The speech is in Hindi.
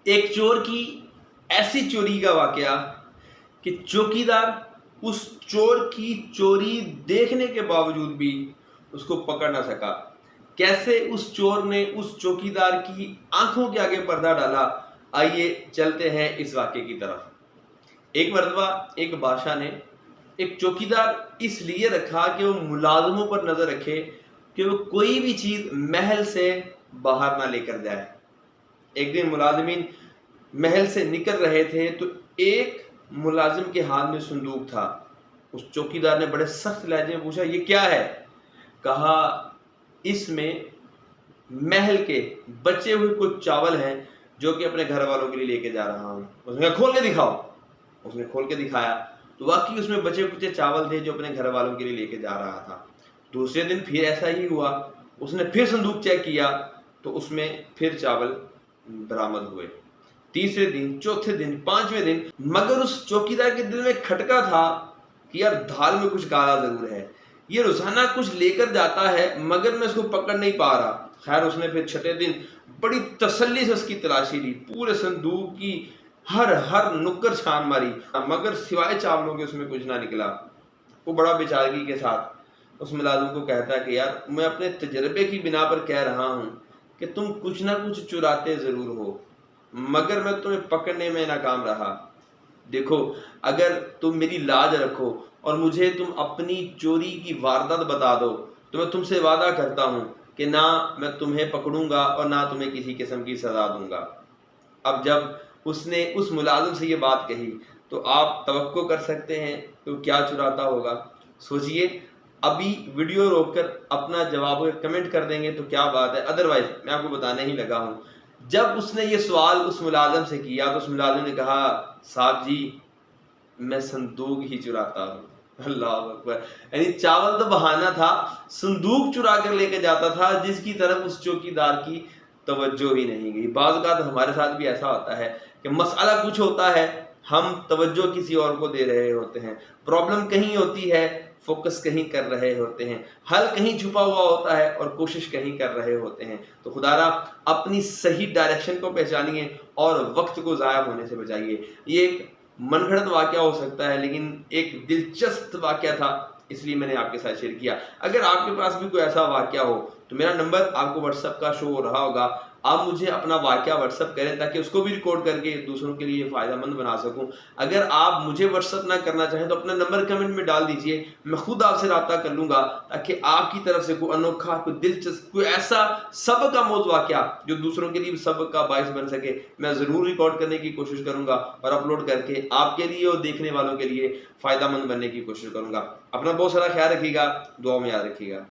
एक चोर की ऐसी चोरी का वाकया कि चौकीदार उस चोर की चोरी देखने के बावजूद भी उसको पकड़ ना सका। कैसे उस चोर ने उस चौकीदार की आंखों के आगे पर्दा डाला, आइए चलते हैं इस वाकये की तरफ। एक मर्तबा एक बादशाह ने एक चौकीदार इसलिए रखा कि वो मुलाजमों पर नजर रखे कि वो कोई भी चीज महल से बाहर ना लेकर जाए। एक दिन मुलाजिमीन महल से निकल रहे थे तो एक मुलाजिम के हाथ में संदूक था। उस चौकीदार ने बड़े सख्त लहजे में पूछा, ये क्या है? कहा, इसमें महल के बचे हुए कुछ चावल हैं जो कि अपने घर वालों के लिए लेके जा रहा हूं। उसने कहा, खोल के दिखाओ। उसने खोल के दिखाया तो वाकई उसमें बचे कुछ चावल थे जो अपने घर वालों के लिए लेके जा रहा था। दूसरे दिन फिर ऐसा ही हुआ, उसने फिर संदूक चेक किया तो उसमें फिर चावल बरामद हुए। तीसरे दिन, चौथे दिन, पांचवें दिन, मगर उस चौकीदार के दिल में खटका था कि यार दाल में कुछ काला जरूर है, ये रोजाना कुछ लेकर जाता है मगर मैं इसको पकड़ नहीं पा रहा। खैर उसने फिर छठे दिन बड़ी तसल्ली से उसकी तलाशी ली, पूरे संदूक की हर नुक्कड़ छान मारी मगर सिवाय चावलों के उसमें कुछ ना निकला। वो बड़ा बेचारगी के साथ उस मुलाजिम को कहता है कि यार मैं अपने तजर्बे की बिना पर कह रहा हूँ कि तुम कुछ ना कुछ चुराते जरूर हो मगर मैं तुम्हें पकड़ने में नाकाम रहा। देखो, अगर तुम मेरी लाज रखो और मुझे तुम अपनी चोरी की वारदात बता दो तो मैं तुमसे वादा करता हूं कि ना मैं तुम्हें पकड़ूंगा और ना तुम्हें किसी किस्म की सजा दूंगा। अब जब उसने उस मुलाजिम से ये बात कही तो आप तवक्को कर सकते हैं तो क्या चुराता होगा। सोचिए, अभी वीडियो रोककर अपना जवाब कमेंट कर देंगे तो क्या बात है, अदरवाइज मैं आपको बताने ही लगा हूं। जब उसने ये सवाल उस मुलाजिम से किया तो उस मुलाजिम ने कहा, साहब जी मैं संदूक ही चुराता हूँ। अल्लाह अकबर। यानी चावल तो बहाना था, संदूक चुरा कर लेके जाता था जिसकी तरफ उस चौकीदार की तवज्जो ही नहीं गई। बाज़ औक़ात हमारे साथ भी ऐसा होता है कि मसला कुछ होता है, हम तवज्जो किसी और को दे रहे होते हैं, प्रॉब्लम कहीं होती है, फोकस कहीं कर रहे होते हैं, हल कहीं छुपा हुआ होता है और कोशिश कहीं कर रहे होते हैं। तो खुदारा अपनी सही डायरेक्शन को पहचानिए और वक्त को ज़ाया होने से बचाइए। ये एक मनगढ़ंत वाकया हो सकता है लेकिन एक दिलचस्प वाकया था, इसलिए मैंने आपके साथ शेयर किया। अगर आपके पास भी कोई ऐसा वाकया हो तो मेरा नंबर आपको व्हाट्सएप का शो हो रहा होगा, आप मुझे अपना वाकया व्हाट्सएप करें ताकि उसको भी रिकॉर्ड करके दूसरों के लिए फ़ायदेमंद बना सकूं। अगर आप मुझे व्हाट्सएप ना करना चाहें तो अपना नंबर कमेंट में डाल दीजिए, मैं खुद आपसे रब्ता कर लूँगा ताकि आपकी तरफ से कोई अनोखा, कोई दिलचस्प, कोई ऐसा सबक आमोज़ वाकया जो दूसरों के लिए भी सबक का बाइस बन सके, मैं ज़रूर रिकॉर्ड करने की कोशिश करूँगा और अपलोड करके आपके लिए और देखने वालों के लिए फ़ायदेमंद बनने की कोशिश करूँगा। अपना बहुत सारा ख्याल रखिएगा, दुआ में याद रखिएगा।